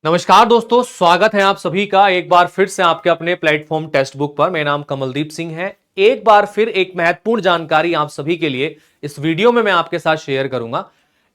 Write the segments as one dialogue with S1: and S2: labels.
S1: नमस्कार दोस्तों, स्वागत है आप सभी का एक बार फिर से आपके अपने प्लेटफॉर्म टेक्स्ट बुक पर। मेरा नाम कमलदीप सिंह है। एक बार फिर एक महत्वपूर्ण जानकारी आप सभी के लिए इस वीडियो में मैं आपके साथ शेयर करूंगा।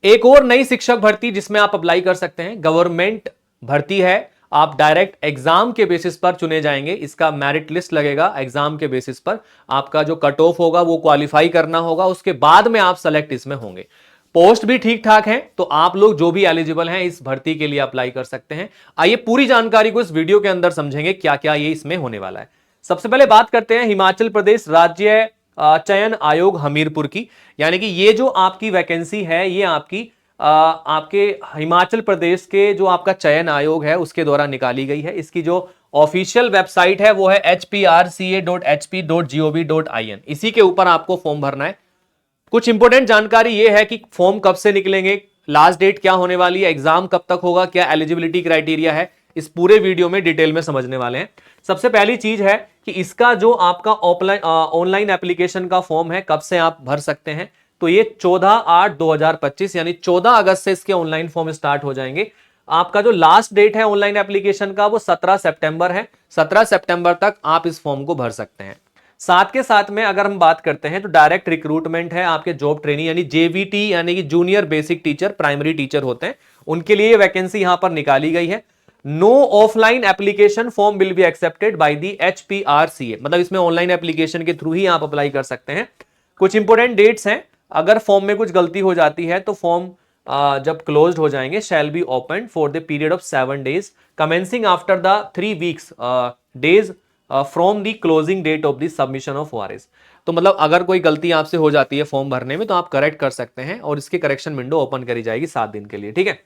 S1: एक और नई शिक्षक भर्ती जिसमें आप अप्लाई कर सकते हैं, गवर्नमेंट भर्ती है। आप डायरेक्ट एग्जाम के बेसिस पर चुने जाएंगे। इसका मेरिट लिस्ट लगेगा एग्जाम के बेसिस पर। आपका जो कट ऑफ होगा वो क्वालिफाई करना होगा, उसके बाद में आप सेलेक्ट इसमें होंगे। पोस्ट भी ठीक ठाक है, तो आप लोग जो भी एलिजिबल हैं इस भर्ती के लिए अप्लाई कर सकते हैं। आइए पूरी जानकारी को इस वीडियो के अंदर समझेंगे, क्या क्या ये इसमें होने वाला है। सबसे पहले बात करते हैं हिमाचल प्रदेश राज्य चयन आयोग हमीरपुर की। यानी कि ये जो आपकी वैकेंसी है, ये आपके हिमाचल प्रदेश के जो आपका चयन आयोग है उसके द्वारा निकाली गई है। इसकी जो ऑफिशियल वेबसाइट है वो है hprca.hp.gov.in। इसी के ऊपर आपको फॉर्म भरना है। कुछ इंपॉर्टेंट जानकारी यह है कि फॉर्म कब से निकलेंगे, लास्ट डेट क्या होने वाली है, एग्जाम कब तक होगा, क्या एलिजिबिलिटी क्राइटेरिया है, इस पूरे वीडियो में डिटेल में समझने वाले हैं। सबसे पहली चीज है कि इसका जो आपका ऑनलाइन एप्लीकेशन का फॉर्म है, कब से आप भर सकते हैं। तो ये 14/8/2025 यानी 14 अगस्त से इसके ऑनलाइन फॉर्म स्टार्ट हो जाएंगे। आपका जो लास्ट डेट है ऑनलाइन एप्लीकेशन का वो 17 सितंबर है। 17 सितंबर तक आप इस फॉर्म को भर सकते हैं। साथ के साथ में अगर हम बात करते हैं तो डायरेक्ट रिक्रूटमेंट है। आपके जॉब ट्रेनिंग यानी जेवीटी यानी कि junior basic teacher, primary teacher होते हैं, उनके लिए वैकेंसी यहां पर निकाली गई है। No offline application form will be accepted by the HPRCA। मतलब इसमें ऑनलाइन एप्लीकेशन के थ्रू ही आप अप्लाई कर सकते हैं। कुछ इंपोर्टेंट डेट्स हैं। अगर फॉर्म में कुछ गलती हो जाती है तो फॉर्म जब क्लोज्ड हो जाएंगे, shall be open for the period of 7 days commencing after the 3 weeks days from the closing date of the submission of ORS। तो मतलब अगर कोई गलती आपसे हो जाती है फॉर्म भरने में तो आप करेक्ट कर सकते हैं और इसकी करेक्शन विंडो ओपन करी जाएगी 7 दिन के लिए। ठीक है।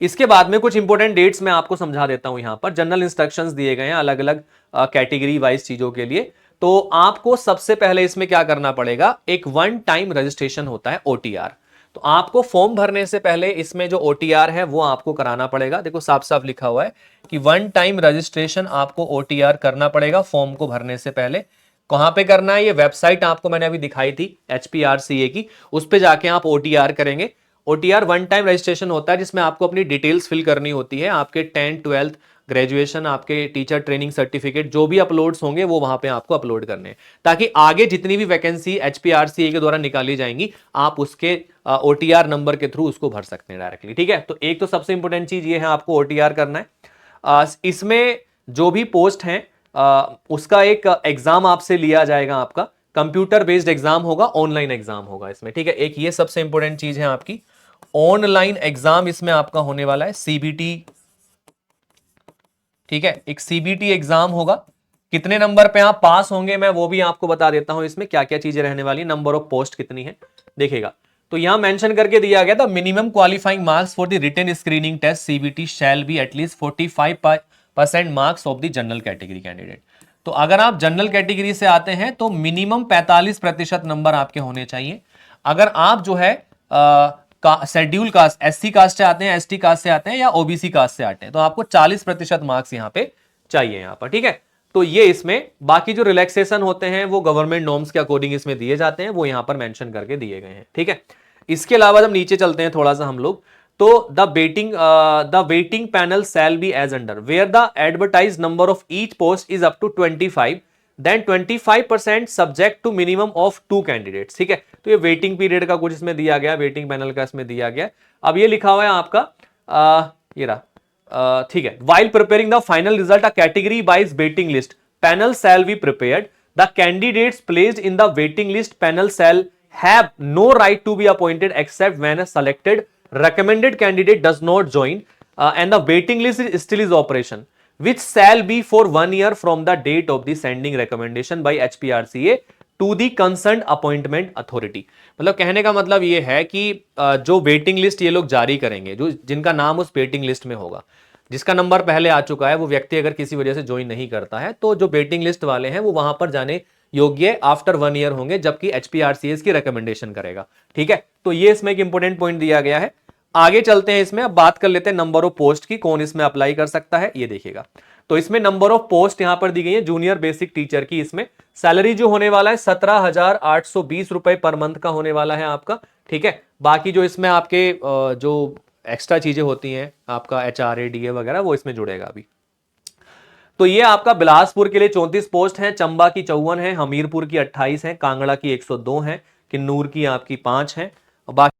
S1: इसके बाद में कुछ इंपॉर्टेंट डेट्स मैं आपको समझा देता हूं। यहां पर जनरल इंस्ट्रक्शंस दिए गए हैं अलग अलग कैटेगरी वाइज चीजों के लिए। तो आपको सबसे पहले इसमें क्या करना पड़ेगा, एक वन टाइम रजिस्ट्रेशन होता है OTR। तो आपको फॉर्म भरने से पहले इसमें जो OTR है वो आपको कराना पड़ेगा। देखो साफ साफ लिखा हुआ है कि वन टाइम रजिस्ट्रेशन आपको OTR करना पड़ेगा फॉर्म को भरने से पहले। कहां पे करना है, ये वेबसाइट आपको मैंने अभी दिखाई थी HPRCA की, उस पे जाके आप OTR करेंगे। OTR वन टाइम रजिस्ट्रेशन होता है जिसमें आपको अपनी डिटेल्स फिल करनी होती है। आपके 10th 12th ग्रेजुएशन, आपके टीचर ट्रेनिंग सर्टिफिकेट जो भी अपलोड्स होंगे वो वहां पे आपको अपलोड करने हैं, ताकि आगे जितनी भी वैकेंसी HPRCA के द्वारा निकाली जाएंगी आप उसके OTR नंबर के थ्रू उसको भर सकते हैं डायरेक्टली। ठीक है। तो एक तो सबसे इंपॉर्टेंट चीज ये है, आपको OTR करना है। इसमें जो भी पोस्ट हैं उसका एक एग्जाम आपसे लिया जाएगा। आपका कंप्यूटर बेस्ड एग्जाम होगा, ऑनलाइन एग्जाम होगा इसमें। ठीक है। एक ये सबसे इंपॉर्टेंट चीज है, आपकी ऑनलाइन एग्जाम इसमें आपका होने वाला है, CBT। ठीक है, एक CBT एग्जाम होगा। कितने नंबर पे आप पास होंगे मैं वो भी आपको बता देता हूं। इसमें क्या क्या चीजें रहने वाली, नंबर ऑफ पोस्ट कितनी है देखिएगा। तो यहां मेंशन करके दिया गया था, minimum qualifying marks for the written screening test CBT shall be at least 45% marks of the general category candidate. तो अगर आप जनरल कैटेगरी से आते हैं तो मिनिमम 45% नंबर आपके होने चाहिए। अगर आप जो है शेड्यूल कास्ट, SC कास्ट से आते हैं, ST कास्ट से आते हैं या OBC कास्ट से आते हैं, तो आपको 40% मार्क्स यहां पे चाहिए यहां पर। ठीक है। तो ये इसमें बाकी जो रिलैक्सेशन होते हैं वो गवर्नमेंट नॉर्म्स के अकॉर्डिंग इसमें दिए जाते हैं, वो यहां पर मेंशन करके दिए गए हैं। ठीक है। इसके अलावा जब नीचे चलते हैं थोड़ा सा हम लोग, तो the waiting panel shall be as under where the advertise number of each post is up to 25, then 25% subject to minimum of 2 candidates. ठीक है। तो ये वेटिंग पीरियड का कुछ इसमें दिया गया, वेटिंग पैनल का इसमें दिया गया। अब ये लिखा हुआ है आपका ये रहा। ठीक है। While preparing the final result a category wise waiting list panel shall be prepared. The candidates placed in the waiting list panel shall have no right to be appointed except when a selected recommended candidate does not join and the waiting list is still is operation, which shall be for 1 year from the date of the sending recommendation by HPRCA to the concerned appointment authority। मतलब कहने का मतलब ये है कि जो waiting list ये लोग जारी करेंगे, जो जिनका नाम उस वेटिंग लिस्ट में होगा, जिसका नंबर पहले आ चुका है, वो व्यक्ति अगर किसी वजह से ज्वाइन नहीं करता है तो जो वेटिंग लिस्ट वाले हैं वो वहां पर जाने योग्य आफ्टर 1 ईयर होंगे, जबकि HPRCA इसकी रिकमेंडेशन करेगा। ठीक है। तो ये इसमें एक इंपॉर्टेंट पॉइंट दिया गया है। आगे चलते हैं, इसमें अब बात कर लेते हैं नंबर ऑफ पोस्ट की, कौन इसमें अप्लाई कर सकता है ये देखिएगा। तो इसमें नंबर ऑफ पोस्ट यहां पर दी गई है जूनियर बेसिक टीचर की। इसमें सैलरी जो होने वाला है 17,820 रुपए पर मंथ का होने वाला है आपका। ठीक है। बाकी जो इसमें आपके जो एक्स्ट्रा चीजें होती हैं आपका HRA DA वगैरह, वो इसमें जुड़ेगा अभी। तो ये आपका बिलासपुर के लिए 34 पोस्ट हैं, चंबा की 54 है, हमीरपुर की 28 है, कांगड़ा की 102 है, किन्नूर की आपकी 5 है, और बाकी